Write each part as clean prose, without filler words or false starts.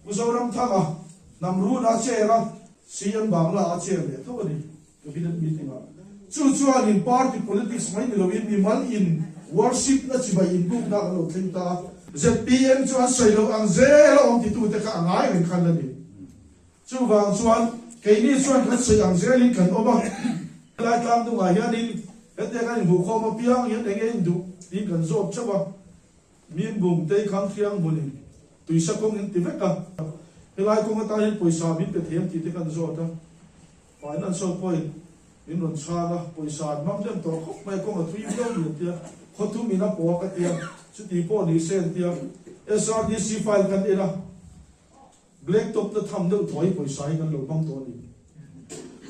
Uzoram thanga namru na chera siam bangla a cher le thoni cabinet meeting chu in party politics mai lo in mal in worship na chiba in book na lo thinta ZPM chuan soilo ang zero om ti tu te ka angai rin khan ni chu wang chuan ke ni chuan khan sei ang zero in kan oma lai tlam tu ngai hianin hete kan bu kho ma piang hian enge du tin kan zob chawa min bum te khang thiang bunin tuisa kong in ti veka helai kong ta hin poisa bin pe them ti te kan zo ta financial point in ron chana poisa mam dem to khop mai kong a thui do ni tia khotu mi na po ka tia chu ti po ni sen tia SRDC file kan era black top ta tham do thoi poisa kan lo bang to ni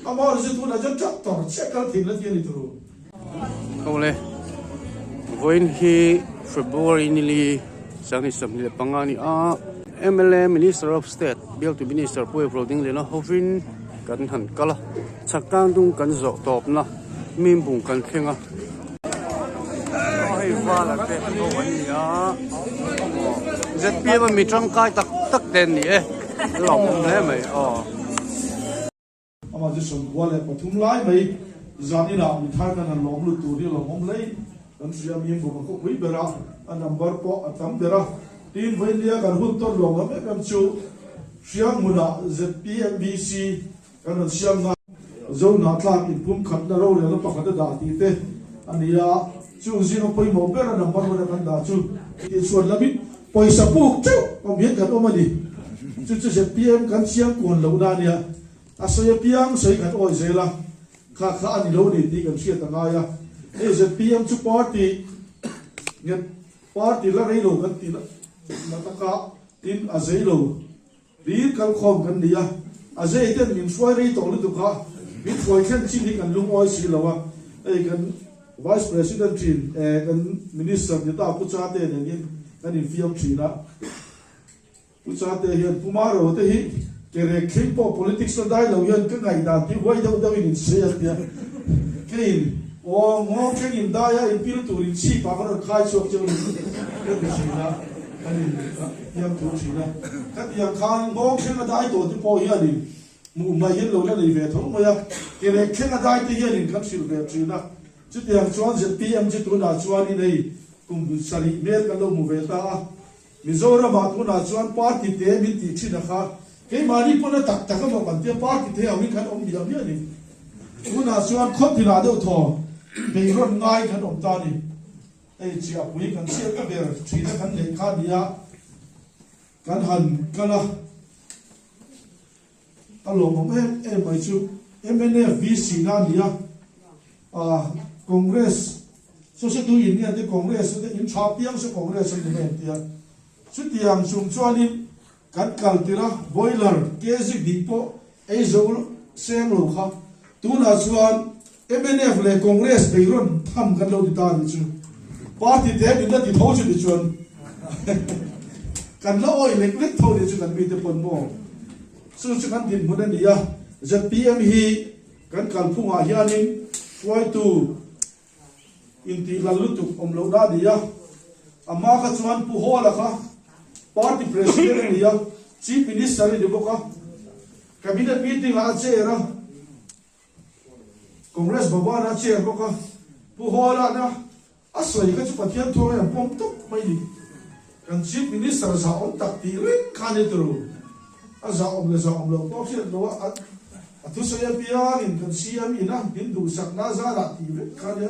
amar je tu na jam chak tor check ka thin la tia ni tru ole voin hi February nili sangi samile pangani a MLA Minister of State Bill to Minister Pui Floating le na hovin kan han kala chakang tung kan zo top na min bung kan khenga ai wala te ko wani ya ZPM mi tram kai tak tak den ni lom le mai ama je som wala pathum lai mai zani na mi thar kan lom lu tu ri lom lai kan siam yim bu ko hui bera a number po atam bera tin vai lia kan hut to lom am kam chu siam muna ZPMBC kan siam na zo na tla in pum khat na ro le pa khat da ti te ania chu zino poi mo bera number wa kan da chu ti suan labit poisa puk chu om hian kan omani chu ZPM kan siam kon lo da nia asoya piang sei kan oi zela kha ani lo ni ti kan sia ta nga ya ZPM chu party nget party la rei lo kan ti na ta ka tin azei lo ri kal khom kan dia azei ten min swai rei to lu tu kha bi khoi khen chi ni kan lung oi si lo wa ei kan vice president tin kan minister ni ta pu cha te ne ni kan in fiam chi na pu cha te hian pumaro te hi ke re khin po politics na dai lo yan ka ngai da ti wai do do in se ya kein o ngo chen in da ya in pil tu rin chi pa ma khai chok cheu ni ke bi chi na ani yam tu chi na ka ya khan ngo chen na dai to ti po ya ni mu mai yin lo na ni ve thong mo ya ke le chen na dai ti ya ni kan sil ve chi na chu ti yang chuan ZPM chi tu na chuan ni nei kum sari mer ka lo mu ve ta Mizoram ma tu na chuan party te min ti chi na kha ke mari po na tak tak ma kan te party te awi kan om dia ni tu na chuan khot ti na do tho be ron ngai kan om ta ni ei chia pui kan chia ka ber thi na kan le kha dia kan han kala alo mom e mai chu MNF VC na dia Congress so se tu in ni de Congress de in cha piang se Congress ni me dia chu tiang chung chuan ni kan kal tira boiler kezi dipo ei zol sem lo kha tu na chuan MNF le Congress beiron tham kan lo ta ni chu party te bin da ti tho chu ni chuan kan lo oi lek lek tho ni chu kan bi te pon mo chu chu kan din mun ni ya ZPM hi kan kal phunga hianin foi tu inti lalutu om lo da dia amma ka chuan pu hola kha party president ni ya chief minister ni boka cabinet meeting a chera congress babana chair boka pu hola na asoi ka chu pathian tho ya pom tok mai ni kan chief minister za on tak ti rin khane tru a za om lo ko chen lo a tu so ya pia in kan siam ina bin du sak na za la ti rin khane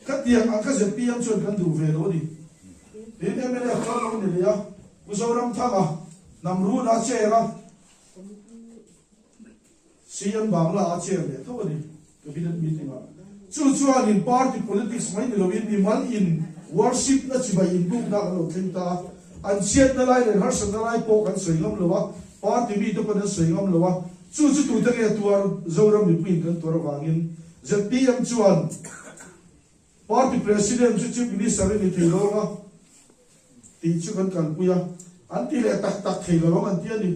ka tiang an ka ZPM chon kan du ve lo ni din MLA ka lo ni ya Uzoram thanga namru na chera siam bangla a cher le thoni cabinet meeting chu in party politics mai ni lo in mal in worship na chiba in book na lo thinta an siat na lai le har san na lai po kan soingam lo wa party mi to kan soingam lo wa chu tu ta ke tuar zoram ni pin kan tor wangin ZPM chuan party president chu chief minister ni thilo wa ti chu kan kan puya anti le tak tak thei lo an ti ani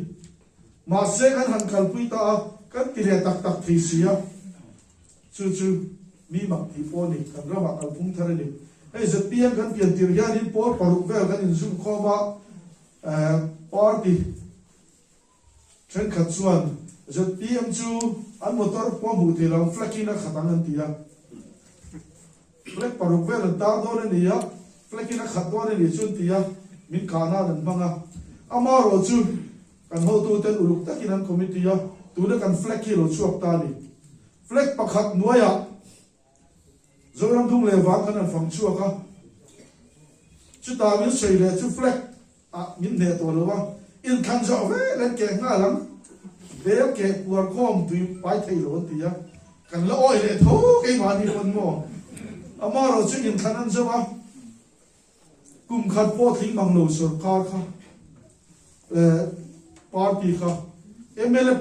ma se kan han kal pui ta kan ti le tak tak thei sia chu mi mak ti po ni kan ra ma kal phung thar ni ei ZPM kan pian tir ya ni por paruk vel kan in zum kho ma party chen khat chuan ZPM chu an motor po mu the ram flakina khatang an tia flak paruk vel ta do ne nia flakina khat do ne ni chun tia min kana dan banga amaro chu kan ho tu ten uluk takin an committee ya tu na kan flak hi lo chuak ta ni flak pakhat nuaya zoram dung le wang kan an fang chuaka chu ta min sei le chu flak a min ne to lo wa in kan zo ve len ke nga lam be ke puar khom tu pai thei lo ti ya kan lo oi le tho ke ma ni kon mo amaro chu in kan an zo wa kum khat po thing mang lo sarkar kha party kha MLA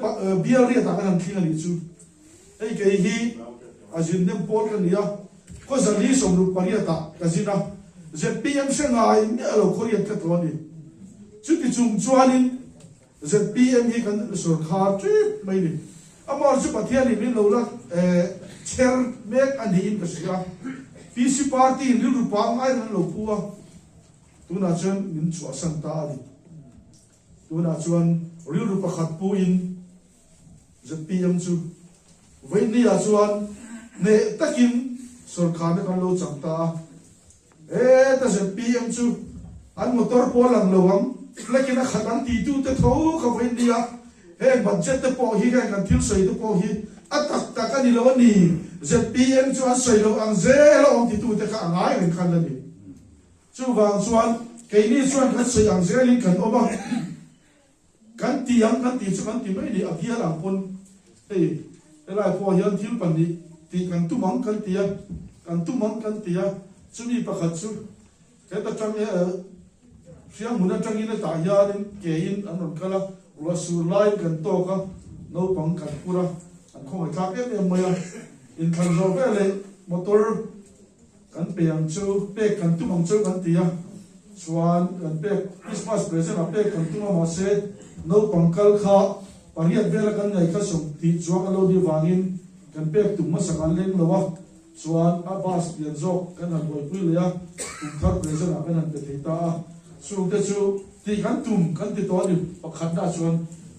biari ta kan thing ali chu ei ke hi ajin nem pol kan ya ko zali som ru pariata kazina ZPM sengai me lo khoriat ka to ni chu ti chung chuanin ZPM hi kan sarkar chu mai ni amar chu pathian ni min lo la chair mek ani in ka sia PC party ni ru pa ngai ran lo puwa tu na chuan min chu sang ta ali tu na chuan riu ru pakhat pu in ZPM chu vai ni a chuan ne takin sarkar ne kan lo chang ta ta ZPM chu an motor po lang lowam lakina khatan ti tu te tho ka vai ni a he budget te po hi kan thil sei te po hi atak tak ani lo ni ZPM chu an sei lo ang zelo om ti tu te ka angai rin kan ni chu wang chuan cái này chuan kan sei ang zelin kan oma kan tiang kan ti chu kan ti mai ni avia lang pon ei elai po hian thil pan ni ti kan tu mang kan tia kan tu mang kan tia chu mi pakhat chu ke ta chang e siang mun atang in ta hian ke in an on kala rasul lai kan to ka no pang kan pura an khong ta ke me moya in kan zo vele motor kan peang chu pe kan tu mang chu kan tia chuan kan pe Christmas present a pe kan tu ma se no pangkal kha pariat vela kan ngai kha som ti chuang alo di wangin kan pe tu ma sakan leng lowa chuan abas pian zok kan han boi pui le ya kum thar present a kan han pe theita chu te chu ti kan tum kan ti to ni pakhat da chuan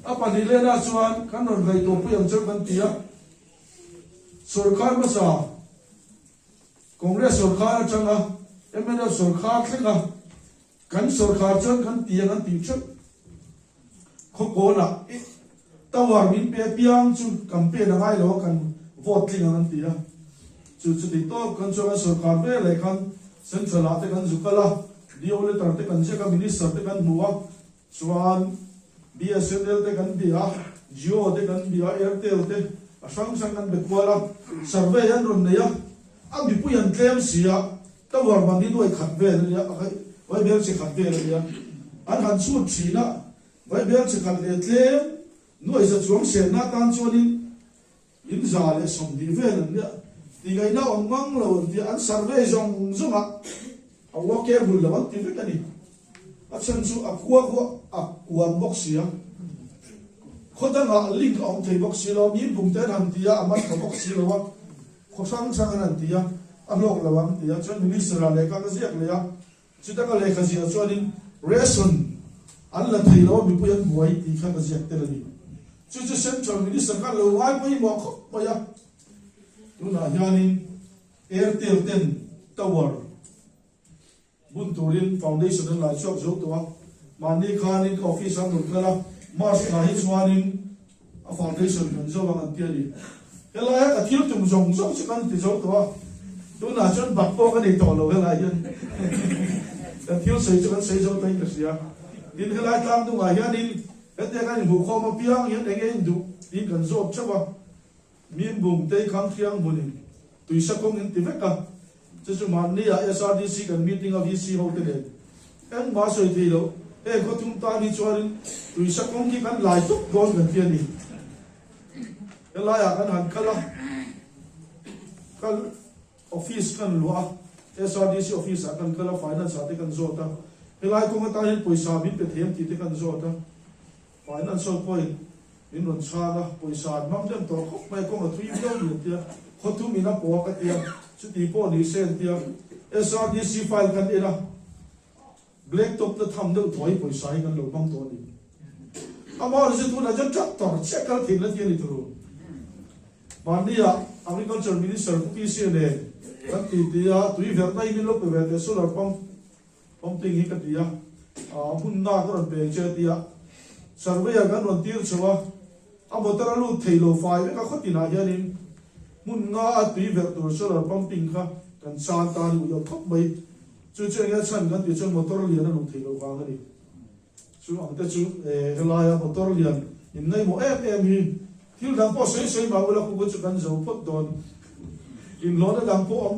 a pani le na chuan kan non gai to pu yang chu kan tia sarkar ma sa congress sarkar changa MNF sarkar thenga kan sarkar chuan kan tia kan ti chu kho ko na tawar min pe piang chu campaign ngai lo kan vote ling an tia chu ti to kan chu sarkar be le kan central ate kan zukala dio le tar te kan je ka minister te kan muwa chuan BSNL te kan bia Jio te kan bia Airtel te asang sang kan be kwala survey an ron ne ya am bi pu yan claim sia tawar man ni doi khat ve ya vai ber chi khat ve ya an han chu thina vai ber chi khat le claim noi sa chuang se na tan chuanin in za le som di ve ya ti gai na ong mang lo ti an survey zong zuma a wo ke bul lo ti ve tani a chan chu a kuan box sia khoda nga link ong thei box lo mi bung te han tia amat ka box lo wa kho sang sang an tia a lok lo wang tia chuan minister le ka ziak le ya chu ta ka le kha sia chuanin reason an la thei lo mi pu yan buai ti kha ka ziak te la ni chu central minister ka lo wai pu mo kho pa ya tu na yanin Airtel ten tower bun turin foundation la chok zo to mani khanin office am kala mas na hi chuanin a foundation kan zo wang tia ni hela ka thil tum zong zong chi kan ti zo to tu na chon bak po ka ni to lo hela yan ka thil sei chu kan sei zo tai ka sia din hela tlam tu nga yanin ete kan bu kho ma piang yan enge du din kan zo chawa min bum te khang thiang bunin tui sa kong in ti veka chu man ni a SRDC kan meeting of VC ho te le en ma soi thi lo e ko tum ta ni chuarin tui sa kong ki kan lai tuk gon kan thian ni hela ya kan han kala kal office kan lua SRDC office kan kala finance ate kan zo ta hela ko ma ta hin poisa bin pe them ti te kan zo ta financial point in ron chana poisa mam dem to khop mai ko ma thui do ni tia kho tu mi na po ka tia chu ti po ni sen tia SRDC file kan era black top the tham do thoi poisa kan lo bang to ni amar je tu na jan chat tor checkal thin la tian itu mania agriculture minister pi si ne kan ti dia tui ver nai ni lo pe ve solar pump ting hi ka dia bun na ko pe che dia survey kan ron tir chawa abotar lu thailo fai ka khotina hianin mun nga a tui ver tur solar pumping kha kan san ta lu yo thop mai chu nga chan kan ti chu motor lian lu thailo ka ngani chu ang te chu helaya motor lian in nei mo em hi thil dang po sei ma wala ku chu kan zo pot don in lo da dang po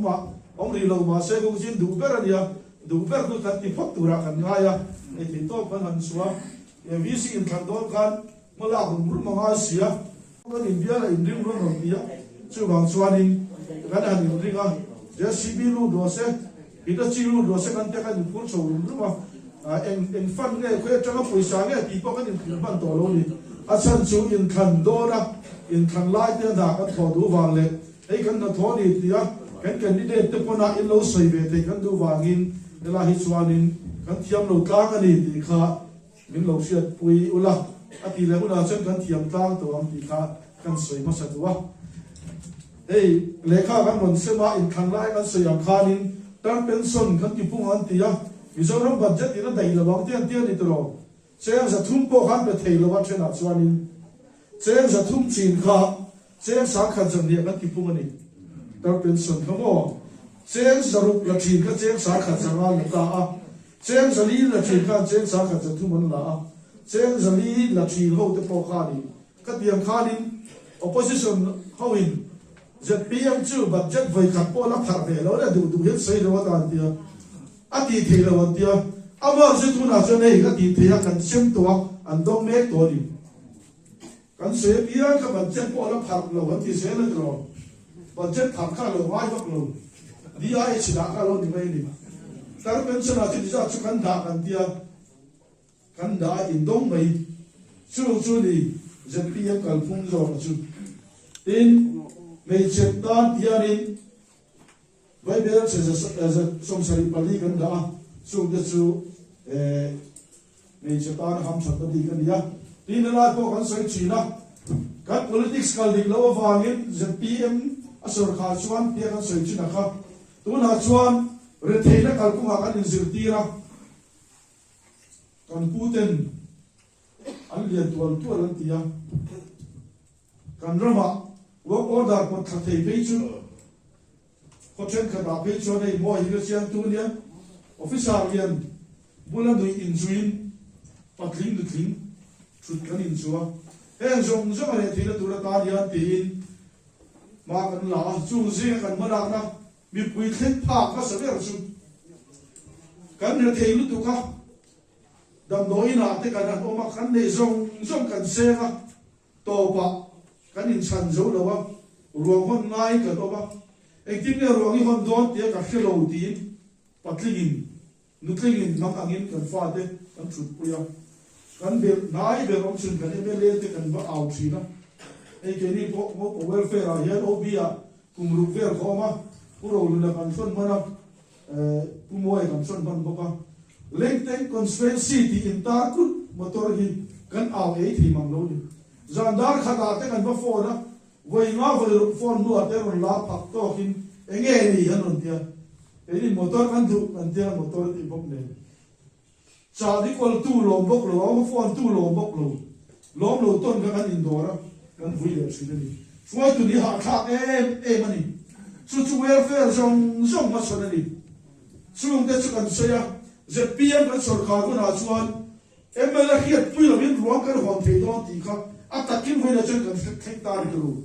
om ri lo ma se ku jin du ber dia du ber ku kan ti pot tura kan nga ya e ti to kan han suwa e vc in kan don kan mala ku mur ma nga sia kan india la in ring ro no dia chu bang chuanin kan han in ring a ya cb lu do se ita chi lu do se kan te kan pur so lu ma en fan nge ko cha ko puisa nge ti po kan in ban to lo ni a chan chu in kan do na in kan lai te da ka tho du wang le ei kan na tho ni tia kan candidate te pona in lo soi ve te kan du wangin la hi chuanin kan thiam lo tlang ani ti kha min lo siat pui ula ati le una chen kan thiam tlang to am ti kha kan soi ma sa duwa ei lekha kan mon sema in kan lai kan soi am khanin tan pension kan ti pung an tia mizoram budget ina dai la wang tian tian ni tro chen sa thum po khan pe thei lo wa chen a chuanin chen sa thum chin kha chen sa khan jam ni kan ti pung ani tan pension kha mo chen sa rup la thin ka chen sa khan sa la ta a chen sa li la thin ka chen sa khan sa thum an la a chen sa li la thin ho te po kha ni ka tiang kha ni opposition hawin ZPM chu budget vai khat po la phar ve lo la du het sei lo ta tia ati thei lo tia amar se tu na che nei ka ti thei kan sem to an dong me to ni kan se pia ka budget po la phar lo wa ti se la tro budget phar kha lo wai bak lo di ai chi da ka lo ni mai ni tar pen se na ti ja chu kan da kan tia kan da in dong mai chu ni ZPM kal phung zo chu tin mấy chuyện tan tianin với bé sẽ song sari pali kan da sung de chu mấy chuyện tan ham sat di kan ya tin la ko kan sai china kan politics kal dik lo wangin ZPM asor kha chuan pia kan sai china kha tu na chuan re theina kal ku kan in zir tira kan puten an lian tual an tia kan rama work order ko thei pe chu ko chen kha da pe chu nei mo hi sian tu nia officer lian bulan dui in juin patling du thing chut kan in chuwa en jong jong le thila tu ra ta dia tin ma kan la chu je kan ma la na mi pui thlet pha ka sa ver chu kan ne thei lu tu ka dam noi na te kan o ma kan nei jong kan se ka to pa kan in chan zo lo wa ruang hon ngai ka to ba ektim ne ruang hi hon don tia ka khelo ti patlingin nutlingin nam angin kan fa te kan chut puya kan be nai be rom chun kan be le te kan ba au thi na e ke ni po welfare a hian obia kum ru ver ko ma puro lu na kan son mana pumoy kan son ban ba lengthen constituency ti in ta kun motor hi kan au e thi mang lo ni zandar khata te kan ba phone na voi nga voi phone nu ate ron la phak to kin enge ni hanon tia eni motor kan du kan tia motor ti bok ne cha di kol tu lom bok lo am phone tu lom bok lo lom lo ton ka kan indora kan vui le chi ni foi tu ni ha kha em ani chu welfare zong ma son ni chu te chu kan se ya ZPM kan sarkar ko na chuan MLA hiat pui lo min ruang kan hon thei don ti kha atakin voi na chen kan thek tar ki lu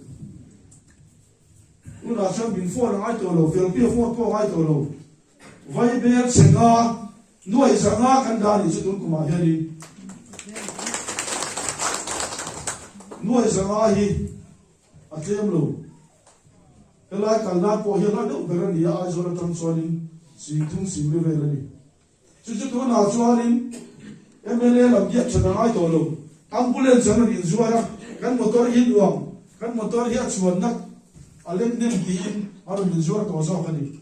una chen bin phone ai to lo fel pi phone po ai to lo vai ber senga noi sanga kan da ni chu tun kuma hian noi sanga hi atlem lo helai kan na po hian na do ber ni ai zo na tam chuanin si thung sim le ve ni chu tu na chuanin MLA lam yet chana ai to lo ambulance an in zuara kan motor hi luang kan motor hi chuan nak alem nem ti in aron in zuara to zo khani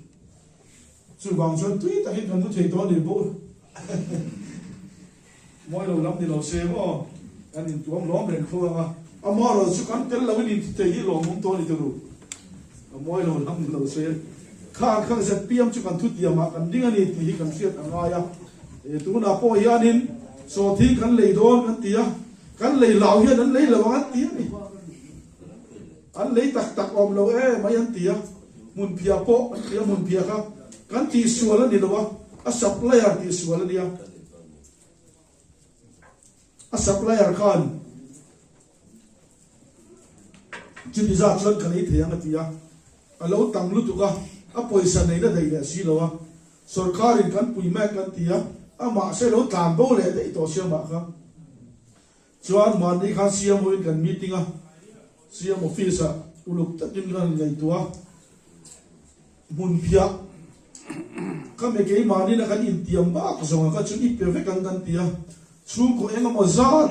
chu bang chuan tui ta hin kan nu thei to ni bo moi lo lam ni lo se mo anh in tuam lom ren khua nga amaro chu kan tel lo ni te hi lo mum to ni tu moi lo nam lo se khan khang se piam chu kan thu ti ma kan ding ani ti hi kan siat anga ya e tu na po hianin so thi kan lei don kan tia kan lei lau hian an lei lo an tia ni an lei tak tak om lo e mai an tia mun pia po an tia mun pia ka kan ti suala ni lo a supplier ti suala ni a supplier kan chin za chon kan ei theyang atia alo tang lu tu ka a poisa nei da dei le si lo wa sarkarin kan pui ma kan tia a ma se lo tlan bo le dei to sia ma ka chuan man ni kha siam mo kan meeting a siam office a uluk takin kan nei tua mun phia ka me ke mani na kan in tiam ba ka zonga ka chu i perfect kan tia chung ko enga mo zat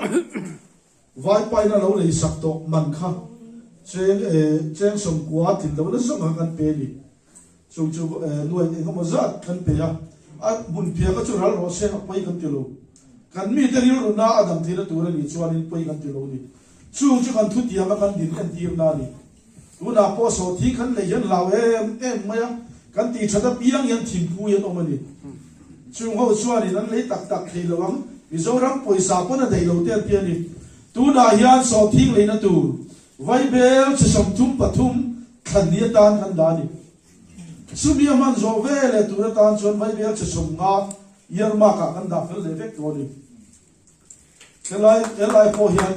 vai pai na lo le sak to man kha cheng som kwa tin lo le som kan pe ni chung chu nuai enga mo zat kan pe ya a bun phia ka chu ral ro se pai kan ti lo kan mi te ri ro na adam thi na tu ra ni chuan in pai kan ti lo ni chung chu kan thu ti ma kan din kan ti na ni tu na po so thi kan le yan law em ma ya kan ti chada piang yan thim pu yan o ma ni chung ho chuan ni nan le tak tak thei lo ang Mizoram poisa po na dai lo te pian ni tu na hian so thing le na tu vai bel chi som thum pathum khan ni tan kan da ni sumia man zo ve le tu na tan chon vai bel chi som nga yer ma ka kan da fel le vek to ni elai po hian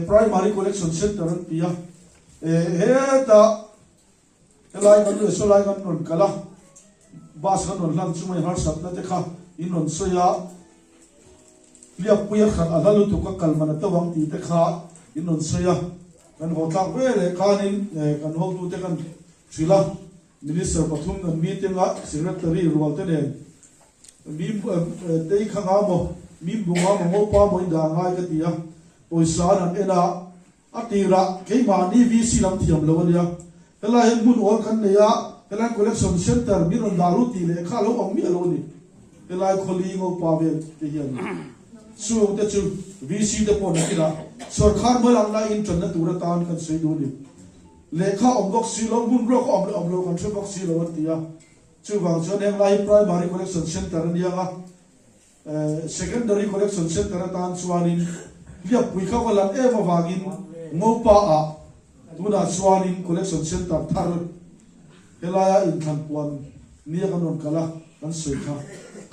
primary collection center an pia he ta elai kan le so lai kan non kala bas kan non lan chumai har sat na te kha in non soya liap puya khan adalu tu ka kalmana tawang ti te kha inon soya kan ho tlak ve le kanin kan ho tu te kan thila minister pathum kan meeting a secretary rual te den mi te khanga mo mi bunga mo pa mo da ngai ka tia poisa nan ena atira ke ma ni vc lam thiam lo nia hela hen mun ol kan ne ya hela collection center mi ron daru ti le kha lo om mi lo ni hela kholi ngo pa ve te hian chung te chu vc te pon kila sarkar malang na in tan na tura tan kan sei do ni lekha om bok si lo mun ro om lo kan chu bok si lo tia chu wang chuan em lai primary collection center ni anga secondary collection center tan chuanin liap pui kha wala e wa wangin ngopa a tuna chuanin collection center thar helaya in than puan ni kan non kala kan sei kha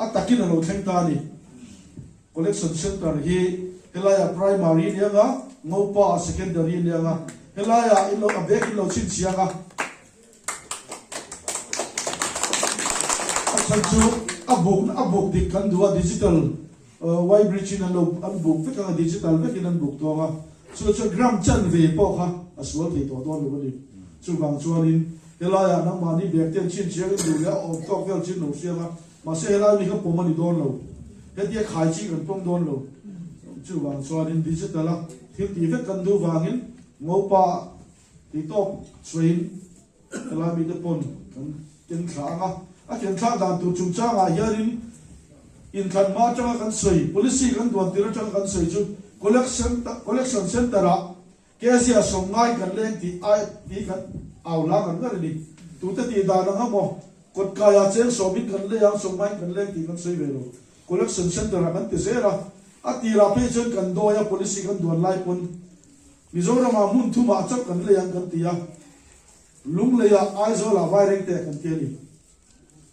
atakin lo theng ta ni collection center hi helaya primary nianga ngopa secondary nianga helaya ilo abek ilo chin chianga asanchu abuk dik kan dua digital why bridge na lo abuk fe ka digital fe kinan buk to nga so gram chan ve po kha aswal ke to don lo ni chu bang chuanin helaya nang mani bek ten chin chianga du ya o tok vel chin no sianga ma se helaya ni ka pomani don lo hetia khai chi kan pom don lo chu wang chuanin digital a thil ti ve kan du wangin ngopa ti top train la mi te pon kan ken thanga a ken thang dan tu chung cha ga yarin in kan ma cha kan sei policy kan duan tira cha kan sei chu collection center a kesia songai kan len ti ai ti kan aula kan ga ni tu te ti da na mo kot kaya chen so mi kan le yang songai kan len ti kan sei ve lo collection center kan te zera atira pe chen kan do ya policy kan duan lai pon Mizoram mun thu ma chap kan le yang kan tia lung le ya aizo la vai reng te kan teli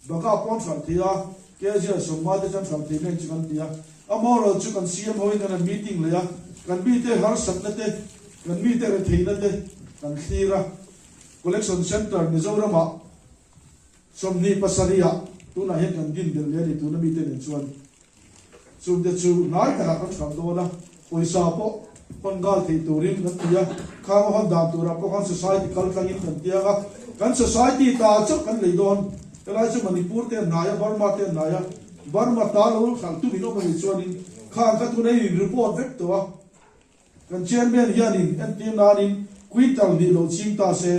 baka pon san tia ke ja somma de chan san te ne chi kan tia amoro chu kan cm hoin kan meeting le ya kan bi te har sat na te kan bi te re thei na te kan khira collection center Mizoram somni pasaria tu na he kan din del le tu na mi te ne chuan chung de chu nai ta kan kham do na poisa po Pongal thi turin kan tia khang hon da tura po kan society kal kangin kan tia ga kan society ta chok kan leidon elai chu manipur te naya barma ta lo khang tu bino mai chuanin khang ka tu nei report vek to kan chairman hianin en team nanin quintal ni lo chim ta se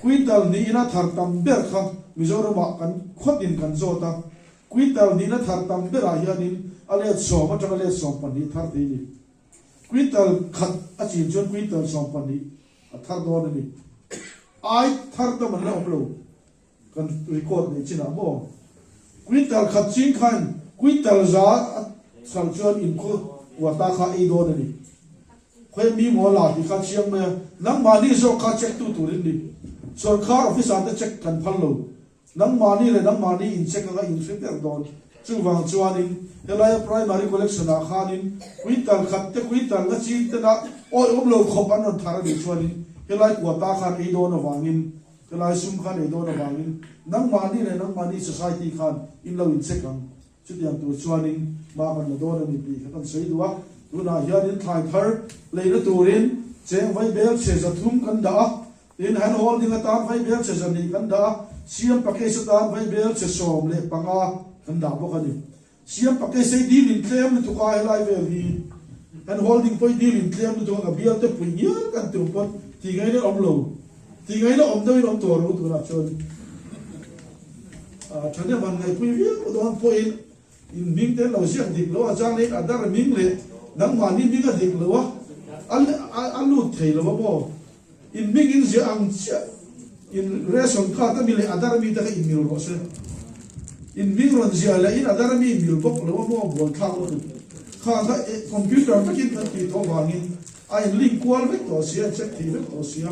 quintal ni ina thar tam ber kha Mizoram kan khotin kan zota quintal ni na thar tam ber a hianin ale so ma tang ale so pan ni thar ti ni quintal khat a chin chuan quintal som pani a thar do ni ai thar ta man la omlo kan record ni china mo quintal khat chin khan quintal za sang chuan in ko wa ta kha e do ni khoi mi mo la ti kha chiang me nang ma ni zo kha check tu rin ni sarkar office ata check kan phal lo nang ma ni le nang ma ni in check nga in filter don chu wang chuanin helai primary collection a khanin quintal khat te quintal la chi te na oi omlo khop an on thara ni chuanin helai kwa ta khan e do na wangin helai sum khan e do na wangin nang ma ni le nang ma ni society khan in lo in check ang chu tiang tu chuanin ma kan na do na ni pi kan sei duwa tu na hianin thai thar leina turin cheng vai bel che za thum kan da in han holding atan vai bel che za ni kan da siam pakai satan vai bel che som le panga kan da bo kan ni siam pakai sei deal in claim to ka helai vel hi han holding point deal in claim to ka bial te punya kan tu pot ti ngai ne om lo ti ngai ne om do in om to ro tu na chon a thane ban ngai pui vi o don point in ming te lo siam dik lo a chang le adar ming le nang ma ni ming a dik lo wa al lu thei lo bo in ming in je ang in reson ka ta mi le adar mi ta in mi ro se in ming ron je la in adar mi mi bok lo mo bo thang lo kha ta computer ta kin ta ti to wangin ai link kwal ve to sia check ti ve to sia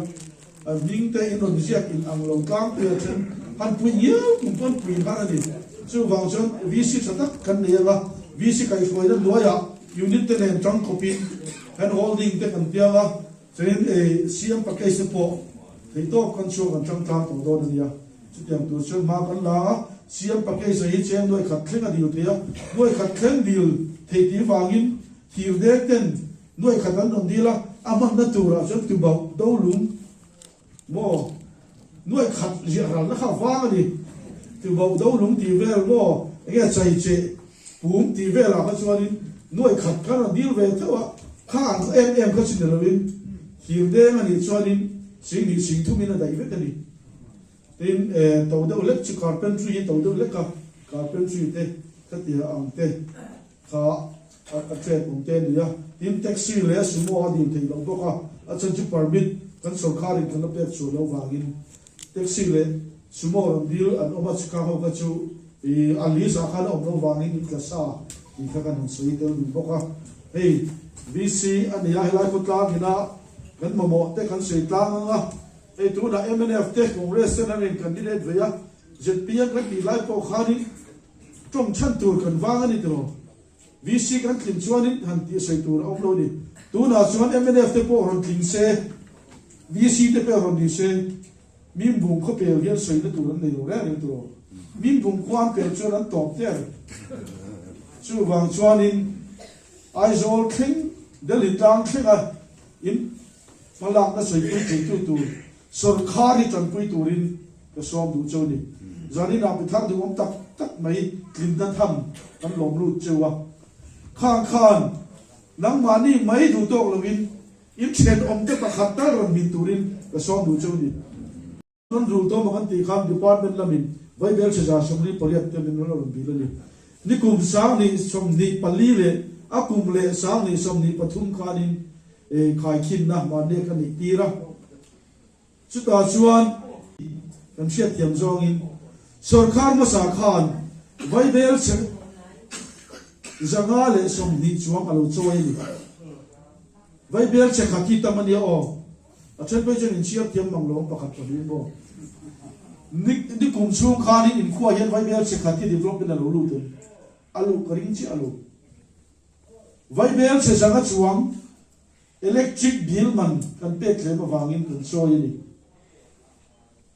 a ming te in ron je in ang lo kang pe chen han pu ye kum pon pu ha ni chu wang chon vc chata kan ne la vc kai foi da lo ya unit te len chang copy and holding te kan tia la chen e siam pakai se po thei to kan chu kan chang tang to do ni ya chu tiam tu chu ma kan la siam pakai se hi chen noi khat thlenga diu te ya noi khat thlen diu thei ti wangin hiu de ten noi khat an dong di la aman na tu ra chu tu bau do lum mo noi khat ji ra na kha wang ni tu bau do lum ti vel mo ge chai che pum ti vel la ka chuan noi khat kan dil ve thawa khan em ka chin rawin hiu de mani chuanin sing ni sing thu min a dai ve kani tin to do lek chi carpentry to do lek ka carpentry te ka ti ang te kha a che pum te ni ya tin taxi le sumo a din thei lo bo ka a chan chu permit kan sarkar in kan pe chu lo wangin taxi le sumo ram dil an oma chi ka ho ka chu e ali sa khan om lo wangin ka sa i ka kan soi te bo ka hey vc an ya helai ko tla hina kan mo te kan sei tlang nga e tu na MNF te congress senator candidate veya zpia kan ti lai po khani trong chan tur kan wang ani to vc kan tlim chuanin han ti sei tur om lo ni tu na chuan MNF te po ron tling se vc te pe ron di se mim bung ko pe hian sei na tur an nei lo re to mim bung kwan pe chuan an top te chu wang chuanin ai zol kling delin tang klinga in malak na sei tu tu sarkari chan pui turin ka som du choni zani na bi thang du om tak tak mai klin da tham kan lom lu chewa khang khan nang mani mai du tok lovin in chen om te pakhat ta ron min turin ka som du choni non ru to ma kan ti kham department lamin vai bel che ja somri poriat te min lo ron bi le ni kum sang ni som ni pali le akum le sang ni som ni pathum khanin e khai khin na ma ne kan ni tira chu ta chuan kan chiat tiam zong in sarkar ma sa khan vai bel che zanga le som ni chuang alo choi ni vai bel che khaki tamani o a chen pe chen in chiat tiam mang lo pakhat pa ni bo ni kum chung khan in khua yan vai bel che khaki development alo lu te alo karing chi alo vai bel che zanga chuang electric bill man kan pe tle ma wangin kan choi ni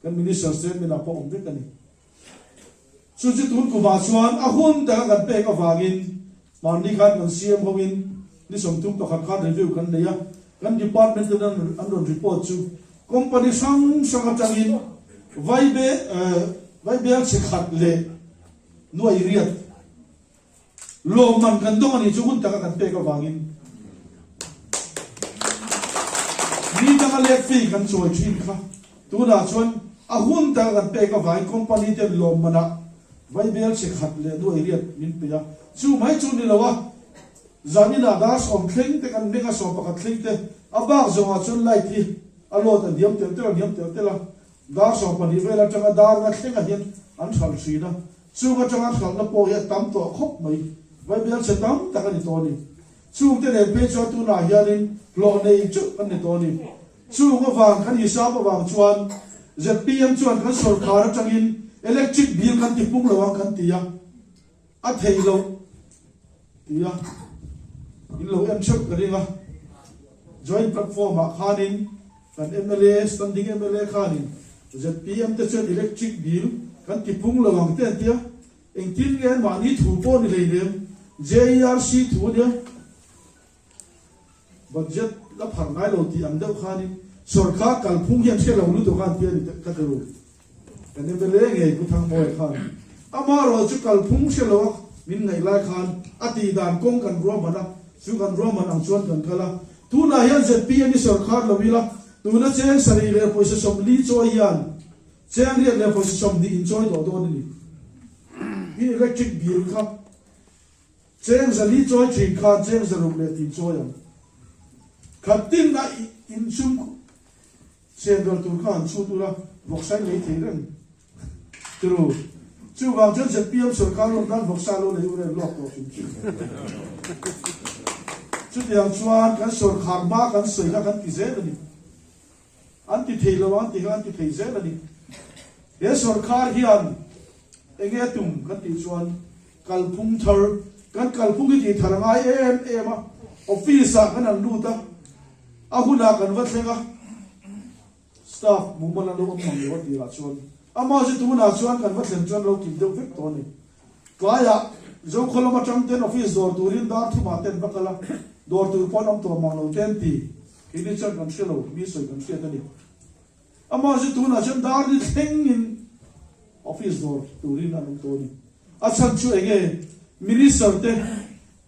kan minister statement a po om ve kan ni chu chi tun ku ba chuan a hun ta kan pe ka wangin man ni khan kan cm howin ni som tum to khan khan review kan ne ya kan department an don report chu company sang sang atangin vai be che khat le noi riat lo man kan dong ani chu hun ta kan pe ka wangin ni ta ka lek fi kan choi chin kha tu na chuan a hun ta kan pe ka vai company te lom mana vai bel che khat le do riat min pe ya chu mai chu ni lawa zanina da som thleng te kan menga som pakat thleng te abak zonga chon lai thi alo ta diam tel la da som pani vela tanga dar na thleng a hian an thal thina chu ga tanga thal na po ya tam to khop mai vai bel se tam ta kan to ni chu te ne pe cho tu na hianin lo nei chu kan ni to ni chu ga wang kan hisab wang chuan ZPM chuan kan sarkar atangin electric bill kan ti pung lawang kan tia a theilo tia in lo em chuk karinga joint platform a khanin kan MLA standing MLA khanin ZPM te chuan electric bill kan ti pung lawang te tia engtin ngen ma ni thu po ni leilem JRC thu dia budget la pharngai lo ti ang deuh khanin sarkar kalphung hian thelo lu to kan tia ni ka teru kan MLA nge ku thang moi khan amaro chu kalphung thelo min ngai lai khan ati dan kong kan ro mana chu kan ro man ang chuan kan kala tu na hian ZPM ni sarkar lo wila tu na cheng sari le poisa som li choi hian cheng ri le poisa som di enjoy do ni in electric bill kha cheng zali choi thin khan cheng zarum le ti choi am khatin na in sum Sendal tu kan chu tu la boksai nei thei ren tru chu wang chen ZPM sarkar lo dan boksai lo le ure lok to chin chu tiang chuan kan sarkar ba kan sei la kan ti ze ni an ti thei lo an ti thei ze ni ye sarkar hian enge tum kan ti chuan kalphung thar kan kalphung ki tharangai em a office a kan an lu ta ahuna kan wa thlenga staff mumala lo am mang lo ti la chuan ama je tu na chuan kan wa thlen chuan lo kim deuh vek to ni klaya zo kholoma tang ten office door turin dar thu ma ten bakala door tu pon am to mang lo ten ti kini chan kan shelo mi soi kan shia ta ni ama je tu na chen dar ni theng in office door turin an to ni a chan chu ege minister te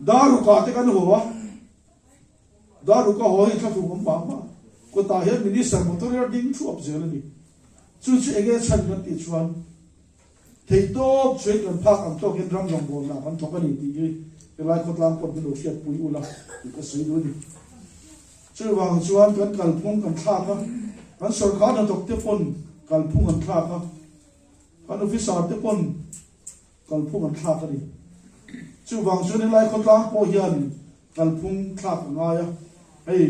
daru ka te kan ho daru ka ho hi tha thu am ba ma ko ta hian minister motor ding thu up zel ni chu ege chan kan ti chuan thei top chwe kan phak am to ken ram jong bol na kan thok ani ti ge lai ko tlang ko lo fiat pui ula ka sei do ni chu wang chuan kan kalphung kan thla ka kan sarkar na tok te pon kalphung kan thla ka kan officer te pon kalphung kan thla ka ni chu wang chuan lai ko tlang po hian kalphung thla ka nga ya ei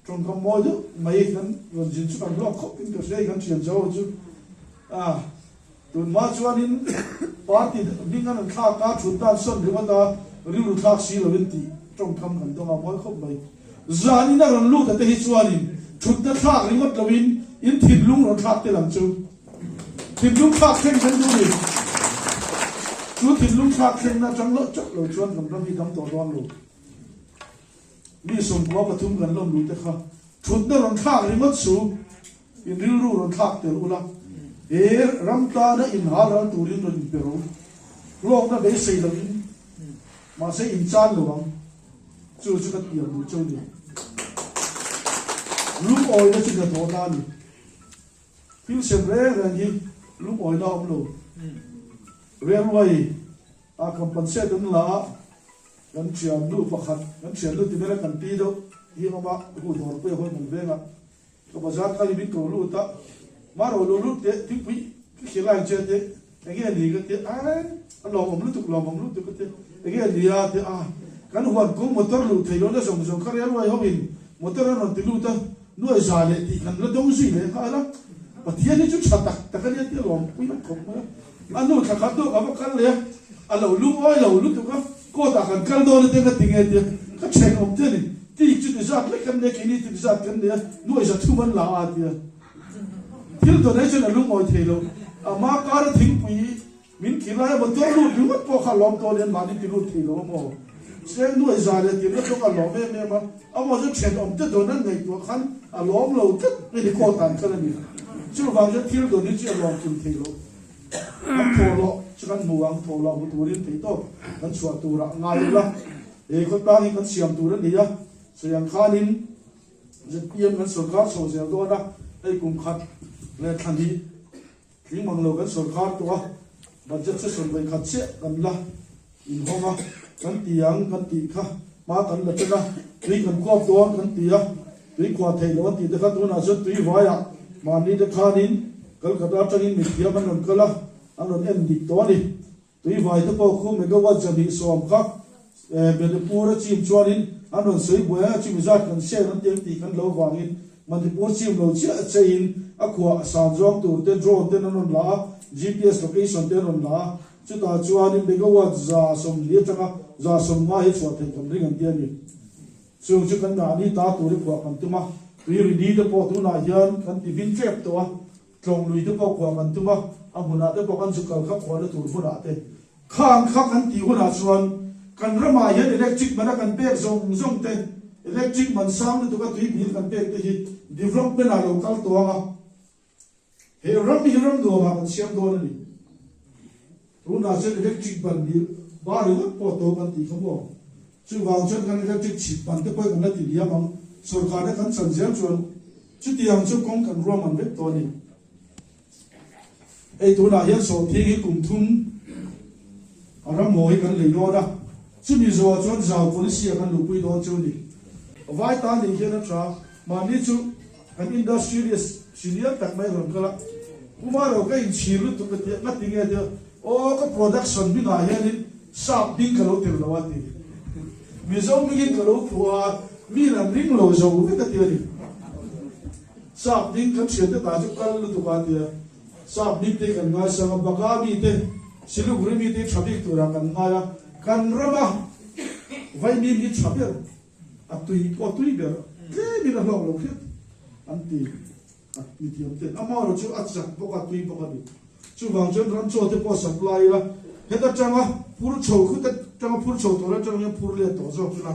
trong kam mo du mai kan yon jin chu kan block khop in ka sei kan chian zo chu tun ma chuan in party ding an kha ka chun tan son ri ta ri lu thak si lo ti trong kam kan to ma moi khop mai zani na ran lu ta te hi chuan in chut ta thak ri ngot lawin in thit lung ro thak te lam chu thit lung thak chen kan du ni chu thit lung thak chen na chang lo chak lo chuan kam ram hi dam to don lo mi som ko ka thum kan lom lu te kha chut na ron thak ri ngot su in ril ru ron thak te lu la ramta na in haral turin ron pero lok na be sei lo in ma sei in chan lo wang chu ka tiam lu chu ni lum oi na chi ka to na ni pil sem re ran hi lum oi na om lo railway a compensate dun la kan chiam lu pakhat kan chiam lu ti mera kan ti do hi ma hu dor pe ho man venga ko bazar kali bin ko lu ta maro lu lu te ti pi ki lai che te ege ni ga te lo om lu tu te ege dia te kan huan ko motor lu thei lo na song song kha railway ho in motor ron ti lu ta nuai sa le ti kan la dong si le ha la patia ni chu chata ta kan ya ti lom pui na ko ma anu kha kha do ka ba kan le lo lu oi lo lu tu ka ko ta kan kal do ne te ka tinge te ka chen om te ni ti chu ti zat le kan ne ki ni ti zat kan ne nuai sa thu man la a ti til do ne chen lu ngoi thei lo ama kar thing pui min ki lai ba to lu lu po kha lom to len ma ni ti lu thei lo mo se nuai za le ti le to ka lom me ma amo ju chen om te do nan nei to khan a lom lo te ni ko tan ka ni chu wang je til do ni chi lom tu thei lo am to lo chuan muang tho lo tu rin thei to kan chua tu ra ngai la ko ta hi kan siam tu ra ni ya siam khanin je piam kan sarkar so zel do na ei kum khat le thani thing mang lo kan sarkar to budget se son bai khat che kan la in homa kan tiang kan ti kha mà cần là cái tuy cần quaตัวcần tía tuy qua thầy nó tía để các tu nào tuy vay à mà đi để khai nín cái đó cho nên mình tía mình còn cái là anh nói em điตัวđi tuy vay thì bao khu mình có vật chân đi xóm khác bây giờ pura chim cho nên anh nói sấy bữa chim ra cần xe nó tiếng thì cần lâu vàng in mà thì pura chim lâu chia chơi in aqua sản xuất từ tên drone tên nó là GPS location tên nó là chúng ta cho nên bây giờ vật ra sông liệt chẳng ra sông mai hết rồi thì cần riêng tiền gìซึ่งจะกันนานี่ตาตัวเรียกว่ากันตัวมาวิริดีเดปอตัวนายันกันที่วินเทปตัวตรงลุยเดปอกว่ากันตัวมาอาหุนาเดปอกันสุกัลขับขวานตัวหุนาเตข้างขับกันที่หุนาส่วนกันระมายันอิเล็กทริกมันกันเป๊กส่งเตอิเล็กทริกมันสร้างตัวกันที่บินกันเป๊กที่ development อะไรกันตัวมาเฮรัมมีรัมตัวมากันเสียงตัวนี่หุนาเช่นอิเล็กทริกบันดีบ้าหรือว่าปอตัวกันที่เขาบอกจู่วางจนกันก็จะฉีดปันที่ไปกันแล้วทีเดียวมันสุดท้ายได้กันสัญญาณชวนจุดที่ยังจุดกองกันรวมมันเว็บตัวนี้ไอ้ตัวนั้นยังสอบที่กลุ่มทุนอะไรมวยกันเลยโน่นะจุดนี้จะว่าจวนจะเอาคนเสียกันลุกไปโดนจุดนี้ไว้ตานี่เห็นนะครับมันนี่จุดกันอินดัสทรีสสิ่งนี้ตักไม่รวมกันละกูมาเราก็อินชีรุตุกตินัดที่เงี้ยเดียวโอ้ก็โปรดักชั่นบินอะไรนี่สับดิ้งกันเราเต็มแล้ววันนี้มีส่วนมีกินกระดูกหัวมีน้ำดิ้งโลโซไม่กระเทียมสาบดิ้งกันเสียแต่ตาจุกกันลุตุกันเดียสาบดิ้งเตกันง่ายสังบักามีเตสิลูกรีมีเตชับิกตัวรังกันง่ายกันระมาไว้มีชับเยอะอัตุยก็ตุยเบอร์เกมีระลองลงเทียอันตีมีเทียมเตอามาเราชูอัดจักปกติปกติชูวางจนรันโชเตปอสัปไลละเฮตัดจังอ่ะพูดโชว์คือแต่จังพูดโชว์ตัวแล้วจังยังพูดเรียนต่อจบละ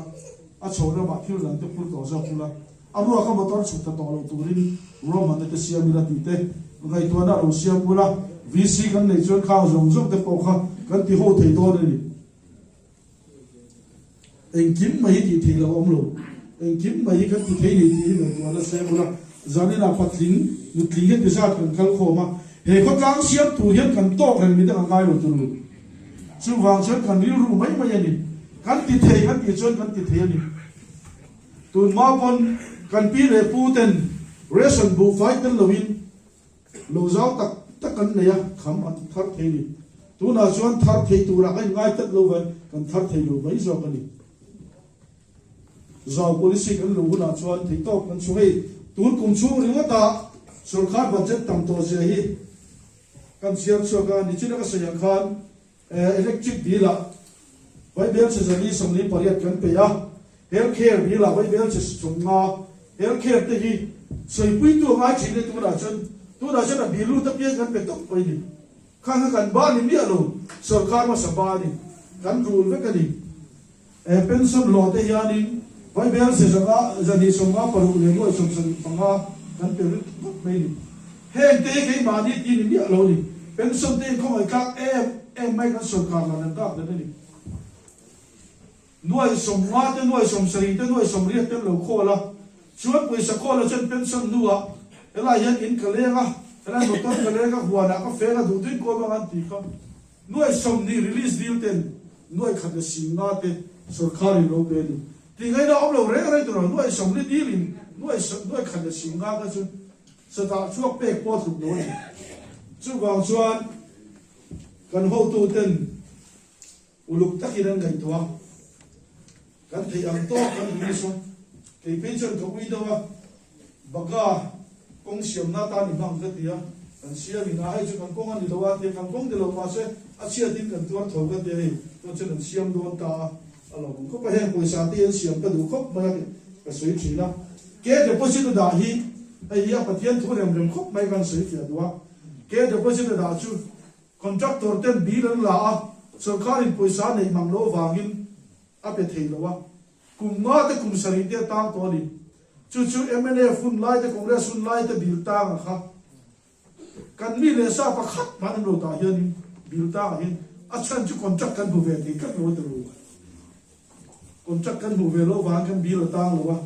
อ่ะโชว์แล้วมาที่หลังจะพูดต่อจบละอ่ะรู้ว่าเขาบอกตอนสุดต่อเราตัวนี้รู้มันจะเสียมีละตีเต้ไงตัวนั้นเราเสียพูดละวีซีกันในจนข้าวส่งแต่ปกค่ะกันที่โหดถี่ตัวนี่เองกินไม่ดีที่เราอมลงเองกินไม่กันที่ที่นี่ที่เราตัวนั้นเสียพูดละจานี่น่ะพัดลิงนุดลิงกันที่ชาติกันเขาโคมาเฮ้เขากลางเสียตัวเห็นกันโตกันมีแต่ง่ายเราตัวนู้ซึ่งวางเชิญกันริ้วรู้ไหมไม่ยันนี่กันติดเทกันติดชนกันติดเทนี่ตุนมาบนกันปีเรปูเต็นเรสันบูไฟเต็นลวินโลเจ้าตักกันเนี่ยคำอันทัดเทนี่ตุนอาชวนทัดเทตัวรักง่ายตัดโลไว้กันทัดเทโลไว้จอกันนี่จอ policy กันโลกุนอาชวนที่โตกันช่วยตุนกุมชูเรื่องตาสุรคาบัตเจ็ตตั้งตัวเสียฮีกันเสียชัวกันนี่ชื่อก็เสียงคันelectric bill vai bel se zani somni pariat kan pe ya healthcare bill vai bel se sunga healthcare te hi soi pui tu nga chile tu na chen bilu ta pye kan pe tok poi ni khang kan ba ni mi alo sarkar ma saba ni kan rule ve kan ni pension law te ya ni vai bel se zani sunga paru le mo som panga kan pe tok poi ni he te ke ma ni ti ni mi alo ni pension te ko ai ka emไม่กันส่วนการนั้นก็ได้นี่หน่วยสมว่าแต่หน่วยสมศรีแต่หน่วยสมเรียกแต่เหล่าโคละชวนไปสักคนละจนเป็นสันนัวเวลายันอินกะเลงะเวลาหมดต้นกะเลงะหัวหน้าก็เฟะดูดิ้นโกบางทีก็หน่วยสมนี่ release deal เต็นหน่วยขัดสิงนาเต็นสุขาริโลเปนที่ไงเราเอาเราเร่งอะไรตัวหน่วยสมนี่ดีลินหน่วยขัดสิงนาก็จนสตาร์ช่วงเป๊กปอดถูกหน่วยจู่บางส่วนกันหัวตูเต็นอุลุกตะกินันไงตัวกันที่อังโตกันมีส่วนที่เป็นส่วนของวิดีโอบักกากงเสียมหน้าตาหนิบังกันที่อ่ะกันเสียมีน้าให้จุกันกงอันนี้ตัวที่กันกงเดี๋ยวเรามาเสียอาเชียดิ้นกันตัวถกกันที่ตัวเช่นเสียมโดนตาอะไรผมก็ไปให้บริษัทที่เสียมกระดูกครบมาก็สวยจริงนะแกเดี๋ยวพอสิ้นด่าฮีไอ้ยาปฏิญาณทุเรียนเรื่องครบไม่กันสวยเสียตัวแกเดี๋ยวพอสิ้นด่าชูcontractor ten bilan la sarkarin poisa nei manglo wangin ape theilowa kumnga te kumsari te tang to ni chu MNA fun lai te congress fun lai te bil tang kha kan mi le sa pa khat man lo ta hian bil ta hin achan chu contract kan bu ve ti kan lo te lo contract kan bu ve lo wang kan bil tang lo wa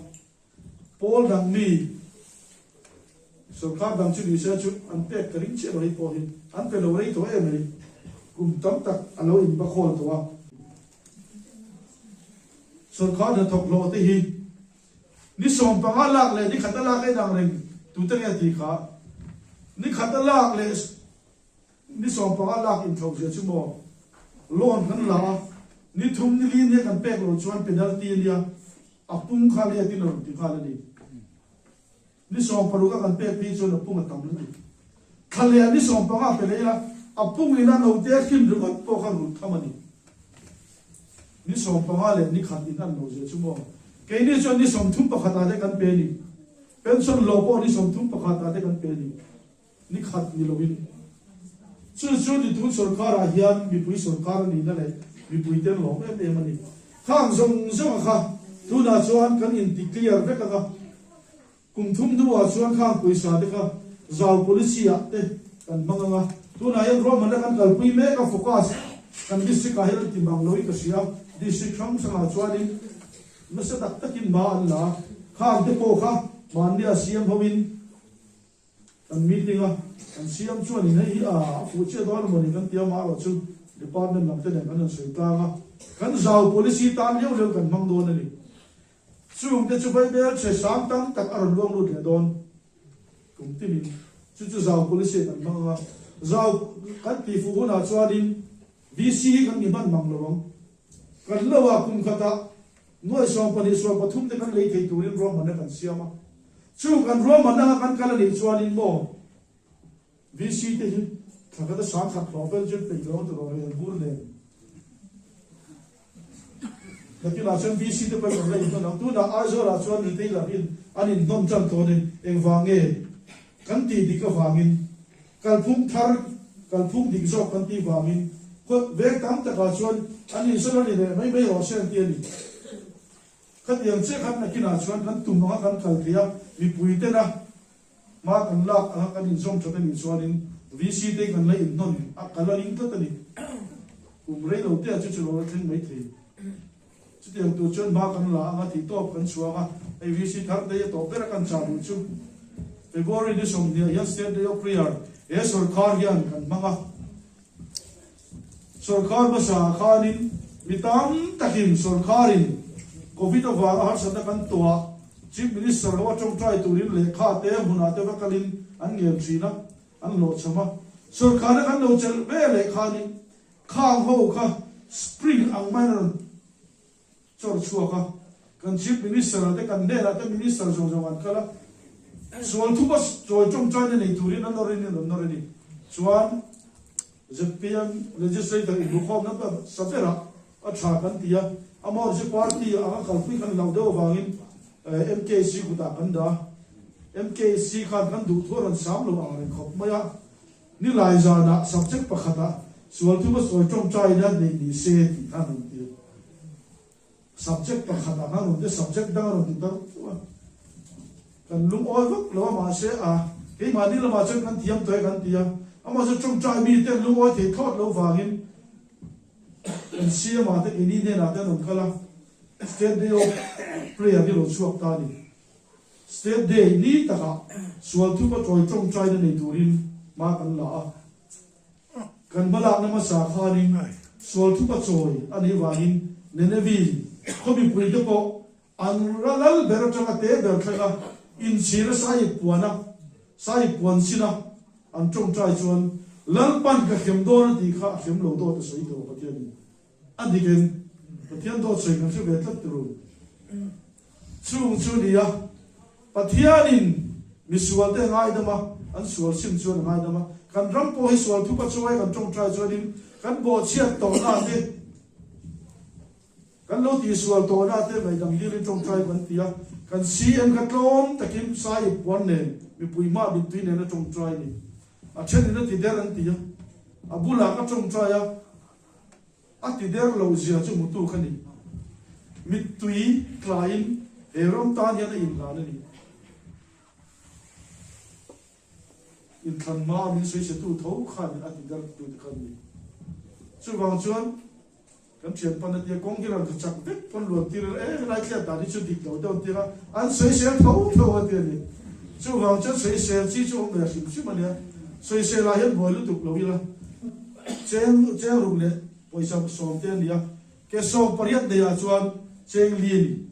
pol dang mi sarkar dang chu ni sa chu an pe karing che lo hi po hin an pe lo rei to em ni kum tam tak alo in ba khol to wa ส่วนข้อเดินถกโลที่ฮีนี่ส่งปังอาลักเลยนี่ขัดตลาดให้ดังเร่งตัวเตี้ยตีขานี่ขัดตลาดเลยนี่ส่งปังอาลักอินทร์เสียชั่วโมงล้นกันละนี่ทุ่มนี่ลีนเนี่ยกันเป๊กโหลชวนเป็นดัลตีเลียอับปุ้งขาเลียที่เราติดขาเลยนี่ส่งปรุกันเป๊กพี่ชวนอับปุ้งกันทำเลยขาเลียนี่ส่งปังอาไปเลยละอับปุ้งนี่นั่นเอาเตี้ยขึ้นหรือว่าโตขันหลุดทำมันนี่ส่งปังอาเลยนี่ขัดที่นั่นเราเสียชั่วโมงแกนี่ชวนนี่ส่งทุ่มประคาตาได้กันเป็นนี่เป็นส่วนโลโก้นี่ส่งทุ่มประคาตาได้กันเป็นนี่ขัดนี่เราวินช่วยที่ทุกส่วนข้าราชการมีผู้ส่วนข้าราชนี่นั่นแหละมีผู้เต็มหลงเอ็มมันนี่ข้างส่งข้าทุนอาชวนกันอินติเคลียร์เด็กก็กุมทุ่มดูอาชวนข้างผู้สาเด็กก็เจ้า policy เด็กกันมังงะทุนอายังรวมมันกันกันผู้เมฆก็โฟกัสกันดิสก์ก็เฮลติบังลอยก็เสียดิสก์ช่องสังอาชวนนี่ไม่ใช่ตักตะกินมาอันละข้างเด็กโก้ข้ามันเนี่ยเสียมพวินกันมีติงอ่ะกันเสียมชวนนี่นะอีผู้เชี่ยวชาญมันนี่กันเตี้ยมาเราชุด department หลังจากนั้นกันสุดท้ายกันเจ้า policy ตามเลี้ยวกันมังโดนนี่ช่วงเด็กชุบไปเบลใช้สามตั้งตักอารมณ์ล่วงลุดเลยโดนกลุ่มที่นี่ชุดเจ้า policy กันมังอ่ะเจ้ากันตีฟูน่าชวนนี่ VC กันมีบ้านมังหลวงกันเล่าว่าคุมขตาหน่วยสอบปฏิสอบปฐุมที่กันเลยที่ตัวนี้รวมมันกันเสียมาช่วงกันรวมมันกันกันเลยชวนนี่บ่ VC ที่ถ้าก็จะสร้างขัดขวางเป็นจุดเป็นร้อนตัวเราอย่างพูดเลยแต่ที่เราชวน VC ที่เป็นอะไรตัวนั้นตัวนั้นอาจจะเราชวนนี่ที่เราเห็นอันนี้น้องจันตัวนี้เองฟังเองกันตีดีก็ฟังอินกันพุ่งทาร์กันพุ่งดีก็ชอบกันตีฟังอินก็เวกตั้งแต่เราชวนอันนี้ส่วนนี้เลยไม่รอเส้นเตียนี่ขัดยังเชื่อขัดนักกินอาชวนกันตุ่มน้องกันขัดเทียบมีปุ๋ยเต้นะมากันลักกันอินส่งชุดนี้ชวนอินVC เด็กกันเลยอินนนกันละลิงก์ตัวนี้กลุ่มเรื่องเราเตี้ยจุดจุดเราถึงไม่ถึงจุดอย่างตัวชนมากันละมาที่โต๊ะกันชัวร์มาไอ้ VC ทักได้ยังโต๊ะเป็นกันจ่ายจุดFebruary นี่ส่งเนี่ยยัง State Day of Prayer สุรคาร์ยันกันมั้งอ่ะสุรคาร์ภาษาคารินมีตั้งตะกินสุรคารินโควิดเอาว่าหาสัตว์กันตัว Chief Minister ว่าจงใจตัวนี้เลยข้าเต้หุนอาเต้ว่ากันลินอันเงียบสีนะอันโหลดใช่ไหมสุรคาร์กันโหลดเจลเวเลยข้านี่ข้างหูข้า Spring อังไม่นั่นจอดชัวร์ข้ากัน Chief Minister แต่กันเดล่ะแต่ Minister จงจังหวัดก็ละส่วนทุกคนจอยจงใจในตัวนี้นั่นนอรินี่นั่นนอรินี่ส่วนจะเพียง legislator อีกบุคคลนั้นแบบสัตย์ละอัชากันที่อ่ะอามาจะ party อ่ะกันคุยกันเราเดี๋ยววางินMKC กุตากันดา MKC กันดูทั่วรันสามลงอะไรขอบไม่อ่ะนี่หลายจานะ subject ประคัตะส่วนทุกคนจอยจงใจนั้นในนี้เสียที่ท่านนั่นที่ subject ประคัตะนั่นนั่นที่ subject ดังนั่นที่ตั้งกันลุงอ้อยก็เรามาเสียเฮ้ยมานี่เรามาเจอกันเทียมตัวกันเทียมเอามาจะจงใจมีแต่ลุงอ้อยที่ทอดเราฟังอินกันเสียมาแต่อินี่เนี่ยนะแต่หนุ่มก็ละ State Day of Prayer ที่เราช่วยตานี่ State Day นี่แต่ก็ส่วนทุกคนจงใจในตัวนี้มากันละกันบลาน้ำมาสาขานี่ส่วนทุกคนจอยอันนี้ว่าอินเนเนวีเขามีปุ๋ยตัวก็อันรัลเบรจังเตเบรจังอินชีรสายปวนะสายปวนสินะอันจงใจชวนลัลปันกับเข็มโดนดีค่ะเข็มโลโดจะสวยตัวประเทศนี้อันนี้กันประเทศโดนสวยกันช่วยเวทับตัวช่วงนี้อ่ะประเทศนี้มีส่วนเต็งง่ายดมาอันส่วนซิมส่วนง่ายดมากันรำโพให้ส่วนทุกประช่วยกันจงใจชวนนี้กันโบเชียต่อหน้าเด็กกันโลดีส่วนตัวน่าเต้ไปดังยี่ลิจงใจกันเตียกันCMกันร้อนตะกิมสายวันเนี่ยมีปุยมาบินตีเนี่ยนะจงใจนี่เช่นนี้นะติดเดรันเตียบุลาก็จงใจติดเดรเราเสียจมุตุขันนี่มิตุยคลายเฮรอมตานยันอินลานี่อินขันมามิสวยเสตุเท้าขันติดเดรตุยขันนี่ช่วยบางส่วนกันเชียนปันเดียกงที่เราจะจับเด็กปันหลวงที่เราไล่เลี้ยตาที่ชุดดิบเราเดินที่เราอันสวยเสียเขาเท่าเดียนี่ช่วยบางจะสวยเสียที่ช่วงแบบสิบชั่วโมงเนี่ยสวยเสียลายเห็นบ่อยรู้ตุกเราวิละเจ้ารุ่งเนี่ยไปสอบสอบเตียนเนี่ยแกสอบปริยัติเดียชวน cheng lin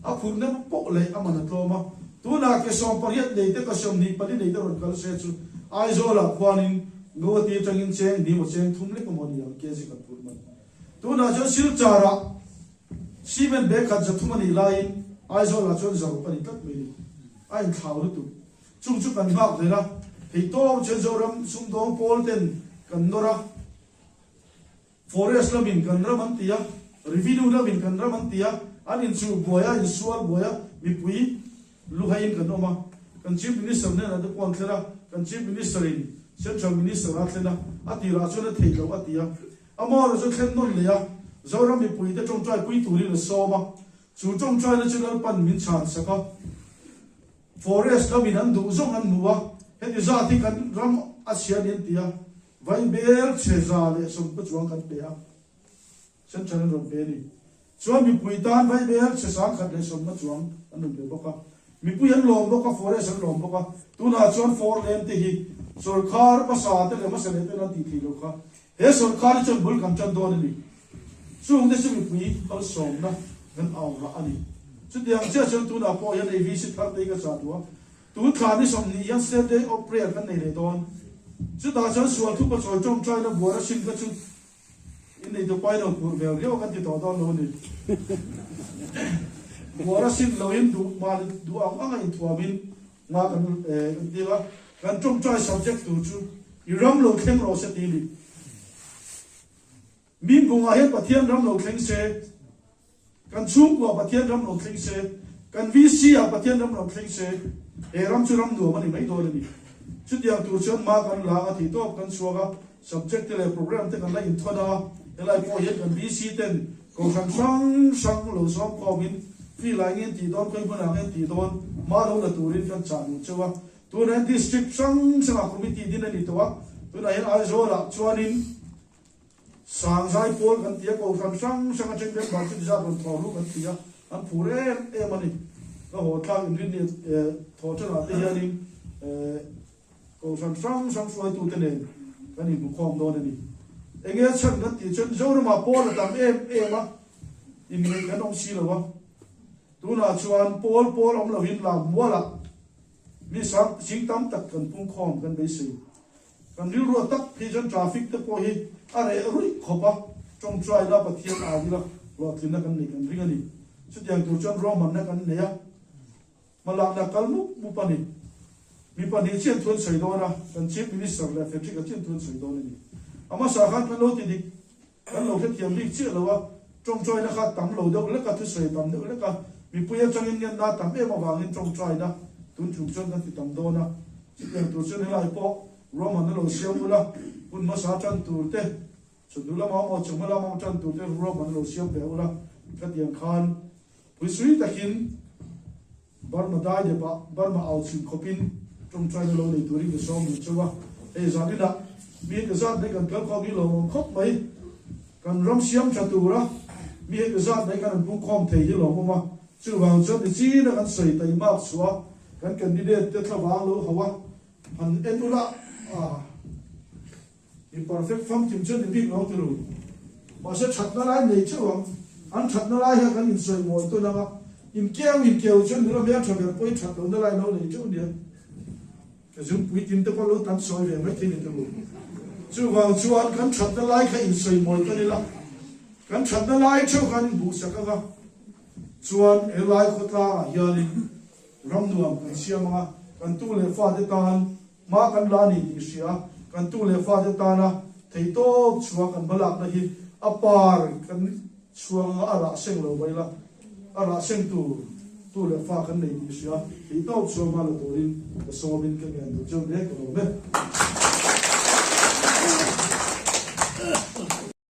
a phun na po le amana to ma tu na ke som pariat nei te ka som ni pali nei te ron kal se chu ai zo la khwanin ngo ti tangin cheng ni mo cheng thum le ko mo ni ang ke ji ka phun man tu na jo sil chara simen be khat jathum ni lain ai zo la chon zo pani tak me ai khau tu chung chu kan hak le na hei to chen zo ram sum dong pol ten kan nora forest lamin kan raman tia revenue lamin kan raman tia anin chu boya in sual boya mi pui lu hain kan oma kan chief minister ne na de kon thera kan chief minister in central minister atlena atira chona theilo atia amor zo khen non le ya zo ram mi pui de chong chai pui tu ri le so ma chu chong chai le chal pan min chan saka forest lamin an du zong an nuwa heti zati kan ram asian in tia vai bel cheza le som ko chuang kan pe a sen chan ron pe ni chuan mi pui tan vai bel cheza khat le som ma chuang an pe boka mi pui an lom boka forest an lom boka tu na chuan for lem te hi sarkar pasa te le ma se le te na ti thi lo kha he sarkar chon bul kam chan don ni chung de se mi pui al som na gan aw ra ani chu diang che chon tu na po yan av si thar te ka cha tu tu kha ni som ni yan se de operate kan nei le don chu da chan sual thu pa choi chong chai na bora sin ka chu in nei to pai no pur bel reo kan ti to don lo ni bora sin lo in du ma du ang ang in thua min nga kan ti ba kan chong chai subject tu chu i ram lo khleng ro se ti ni min bu nga he pathian ram lo khleng se kan chung ko pathian ram lo khleng se kan vc a pathian ram lo khleng se e ram chu ram du ma ni mai do ni chút diang tu chuan ma kan la a thi top kan suaga subject le program te kan la in thoda elai po ye kan bc ten ko sang sang lo som ko min fi lai ngin ti don koi buna ngin ti don ma lo la turin kan chan chuwa tu ren district sang a committee din ani towa tu na hen ai zo la chuanin sang zai pol kan tia ko sang a chen ben ba chu ja ron tho lu kan tia an phure e mani ko ho thang in ni tho cha te ya ni ko sang suai tu te nen kan in khom do ni enge chan kan ti chen zo ma pol tam em ma in ni kan ong si lo wa tu na chuan pol om lo hin la mo la mi sang sing tam tak kan pung khom kan be si kan ri ro tak phi jan traffic te po hi are rui khopa chong trai la pathian a di la lo thin na kan ni kan ring ani chu tiang tu chon ro man na kan ne ya malak na kalmu mu pani mi pani chen thun sei do na kan chief minister la fe ka chen thun sei do ni ama sa khan kan lo ti dik kan lo ke tiam dik che lo wa chong choi na kha tam lo do le ka thu sei tam le ka mi puya chang in yan na tam e ma wang in chong choi na tun chu chon kan ti tam do na chi tiang tu chen lai po roman lo siam bula un ma sa chan tu te chu du la ma mo chu ma la ma chan tu te roman lo siam be ula ka tiang khan pui sui takin barma dai de ba barma au chin khopin trong trai lo nei turi ke som ni chuwa e zani da mi ke zat nei kan kal kho bi lo khop mai kan ram siam chatura mi ke zat nei kan bu khom thei hi lo ma chu wang chon ni chi na kan sei tai ma suwa kan candidate te tha wang lo hawa han enula imperfect form tim chen ni big lo tu ma se chat na lai nei chuwa an chat na lai ha kan in soi mo to na ma in keu chen ni lo me cha be poi chat lo na lai lo nei chu ni cái chúng quý tin tôi có lúc tắm soi về mấy thiên nhiên tôi chú vào chú ăn cắn chặt nó lại cái in soi mồi cái này là cắn chặt nó lại chú cắn bù sạc cái chú ăn ở lại khốt la giờ đi ram nuông cái xia mà cắn tu lệ pha để tan mà cắn la ni đi xia cắn tu lệ pha để tan à thấy to chú cắn bả lạc này apar cắn chú ăn ra sen lâu vậy là ra sen tu le fa kan nei ni sia ti to so ma lo torin so min ka ngan do jo ne ko me